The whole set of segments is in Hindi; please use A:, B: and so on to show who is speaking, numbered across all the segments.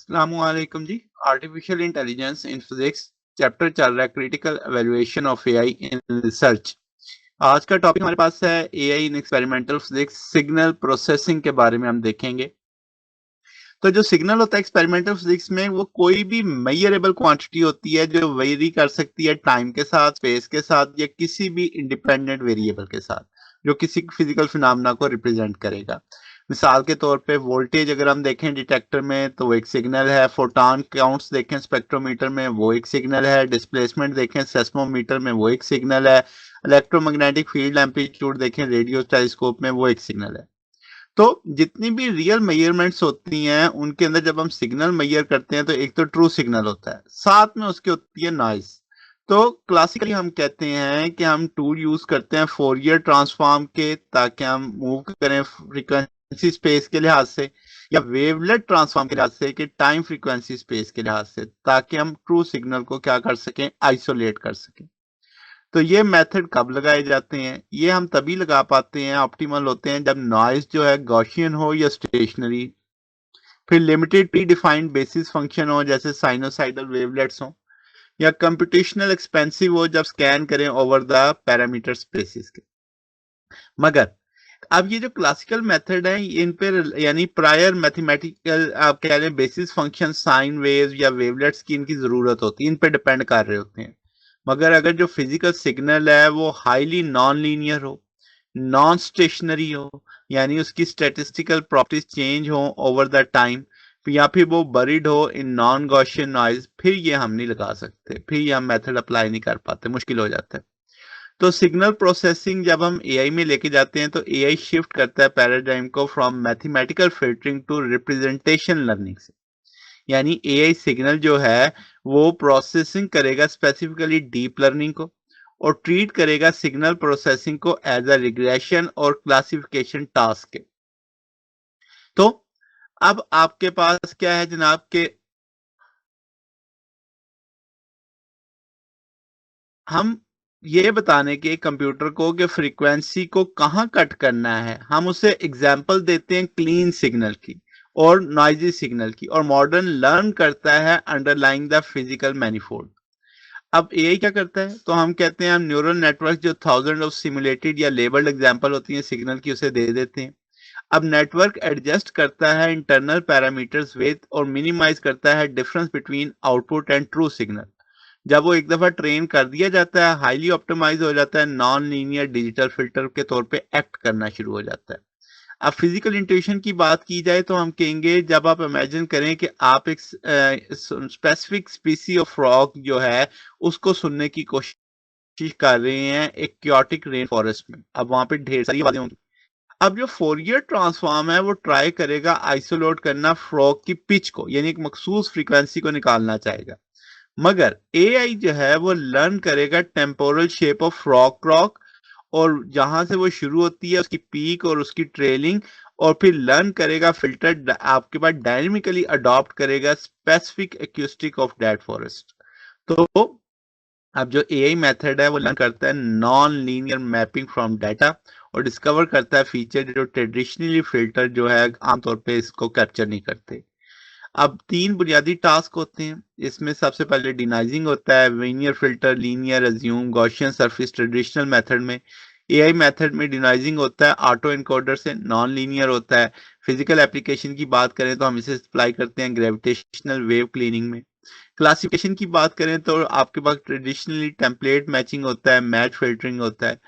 A: अस्सलामुअलैकुम जी। Artificial intelligence in physics chapter चल रहा है critical evaluation of AI in research. आज का टॉपिक हमारे पास है AI in experimental physics signal processing के बारे में हम देखेंगे। तो जो सिग्नल होता है एक्सपेरिमेंटल फिजिक्स में वो कोई भी मेजरेबल क्वांटिटी होती है जो वेरी कर सकती है टाइम के साथ, स्पेस के साथ या किसी भी इंडिपेंडेंट वेरिएबल के साथ जो किसी फिजिकल फिनोमेना को रिप्रेजेंट करेगा। मिसाल के तौर पे वोल्टेज अगर हम देखें डिटेक्टर में तो वो एक सिग्नल है, फोटॉन काउंट्स देखें स्पेक्ट्रोमीटर में वो एक सिग्नल है, डिस्प्लेसमेंट देखें सेस्मोमीटर में वो एक सिग्नल है, इलेक्ट्रोमैग्नेटिक फील्ड एम्पलीट्यूड देखें रेडियो टेलीस्कोप में वो एक सिग्नल है। तो जितनी भी रियल मेजरमेंट्स होती हैं उनके अंदर जब हम सिग्नल मेजर करते हैं तो एक तो ट्रू सिग्नल होता है, साथ में उसकी होती है नॉइज। तो क्लासिकली हम कहते हैं कि हम टूल यूज करते हैं फोरियर ट्रांसफॉर्म के ताकि हम मूव करें फ्रीक्वेंसी स्पेस के लिहाज से या वेवलेट ट्रांसफॉर्म के लिहाज से कि टाइम फ्रीक्वेंसी स्पेस के लिहाज से, ताकि हम ट्रू सिग्नल को क्या कर सकें, आइसोलेट कर सकें। तो ये मेथड कब लगाए जाते हैं? ये हम तभी लगा पाते हैं, ऑप्टिमल होते हैं, जब नॉइज जो है गॉसियन हो या स्टेशनरी, फिर limited pre defined basis function हो जैसे साइनोसाइडल वेवलेट्स हो, या कंप्यूटेशनल एक्सपेंसिव हो जब स्कैन करें ओवर द पैरामीटर स्पेसिस के। मगर अब ये जो क्लासिकल मेथड है इन पर यानी प्रायर मैथमेटिकल आप कह रहे हैं बेसिस फंक्शन साइन वेव्स या वेवलेट्स की इनकी जरूरत होती है, इन पे डिपेंड कर रहे होते हैं। मगर अगर जो फिजिकल सिग्नल है वो हाईली नॉन लीनियर हो, नॉन स्टेशनरी हो, यानी उसकी स्टैटिस्टिकल प्रॉपर्टीज चेंज हो ओवर द टाइम, या फिर वो बरीड हो इन नॉन गॉसियन नॉइज, फिर ये हम नहीं लगा सकते, फिर ये हम मेथड अप्लाई नहीं कर पाते, मुश्किल हो जाता है। तो सिग्नल प्रोसेसिंग जब हम एआई में लेके जाते हैं तो एआई शिफ्ट करता है पैराडाइम को from mathematical filtering to representation learning से। यानी एआई सिग्नल जो है वो प्रोसेसिंग करेगा स्पेसिफिकली डीप लर्निंग को और ट्रीट करेगा सिग्नल प्रोसेसिंग को एज अ रिग्रेशन और क्लासिफिकेशन टास्क के। तो अब आपके पास क्या है जनाब के हम ये बताने के कंप्यूटर को कि फ्रीक्वेंसी को कहाँ कट करना है, हम उसे एग्जांपल देते हैं क्लीन सिग्नल की और नॉइजी सिग्नल की, और मॉडर्न लर्न करता है अंडरलाइंग द फिजिकल मैनिफोल्ड। अब एआई क्या करता है? तो हम कहते हैं हम न्यूरल नेटवर्क जो थाउजेंड ऑफ सिमुलेटेड या लेबल्ड एग्जांपल होती है सिग्नल की उसे दे देते हैं। अब नेटवर्क एडजस्ट करता है इंटरनल पैरामीटर्स विद और मिनिमाइज करता है difference between output and true signal. जब वो एक दफा ट्रेन कर दिया जाता है हाईली ऑप्टिमाइज हो जाता है, नॉन लीनियर डिजिटल फिल्टर के तौर पे एक्ट करना शुरू हो जाता है। अब फिजिकल इंट्यूशन की बात की जाए तो हम कहेंगे जब आप इमेजिन करें कि आप एक स्पेसिफिक स्पीसी ऑफ फ्रॉग जो है उसको सुनने की कोशिश कर रहे हैं एक क्योटिक रेन फॉरेस्ट में, अब वहां पे ढेर सारी आवाजें होंगी। अब जो फोरियर ट्रांसफॉर्म है वो ट्राई करेगा आइसोलेट करना फ्रॉग की पिच को, यानी एक मखसूस फ्रीक्वेंसी को निकालना चाहेगा। मगर एआई जो है वो लर्न करेगा टेम्पोरल शेप ऑफ फ्रॉग क्रॉक और जहां से वो शुरू होती है उसकी पीक और उसकी ट्रेलिंग, और फिर लर्न करेगा फिल्टर आपके पास डायनेमिकली अडॉप्ट करेगा specific acoustic of that forest. तो अब जो एआई मेथड है वो लर्न करता है non linear mapping from data और डिस्कवर करता है फीचर जो ट्रेडिशनली फिल्टर जो है आमतौर पे इसको कैप्चर नहीं करते। अब तीन बुनियादी टास्क होते हैं इसमें। सबसे पहले डिनाइजिंग होता है, veneer filter, linear, assume, Gaussian surface. Traditional method में एआई मेथड में डिनाइजिंग होता है ऑटो इनकोडर से, नॉन लीनियर होता है। फिजिकल एप्लीकेशन की बात करें तो हम इसे अप्लाई करते हैं ग्रेविटेशनल वेव क्लीनिंग में। क्लासिफिकेशन की बात करें तो आपके पास ट्रेडिशनली टेम्पलेट मैचिंग होता है, मैच फिल्टरिंग होता है।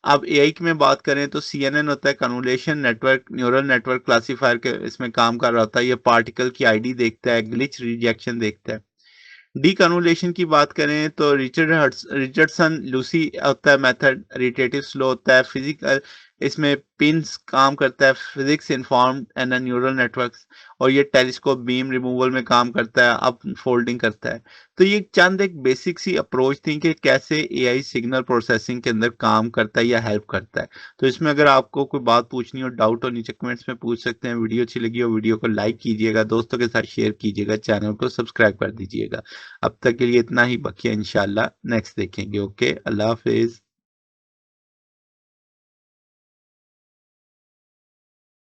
A: अब एआई की में बात करें तो सीएनएन होता है, convolution network, neural network classifier के इसमें काम कर रहा होता है। ये पार्टिकल की आईडी देखता है, ग्लिच रिजेक्शन देखता है। डी कन्वोल्यूशन की बात करें तो रिचर्डसन लूसी होता है मेथड, रिटेटिव स्लो होता है। फिजिकल इसमें पिंस काम करता है, physics informed and neural networks, और ये टेलीस्कोप बीम रिमूवल में काम करता है, अप फोल्डिंग करता है। तो ये चंद एक बेसिक सी अप्रोच थी कि कैसे एआई सिग्नल प्रोसेसिंग के अंदर काम करता है या हेल्प करता है। तो इसमें अगर आपको कोई बात पूछनी हो, डाउट हो, नीचे कमेंट्स में पूछ सकते हैं। वीडियो अच्छी लगी हो वीडियो को लाइक कीजिएगा, दोस्तों के साथ शेयर कीजिएगा, चैनल को सब्सक्राइब कर दीजिएगा। अब तक के लिए इतना ही, बाकी इंशाल्लाह नेक्स्ट देखेंगे। ओके, अल्लाह हाफिज।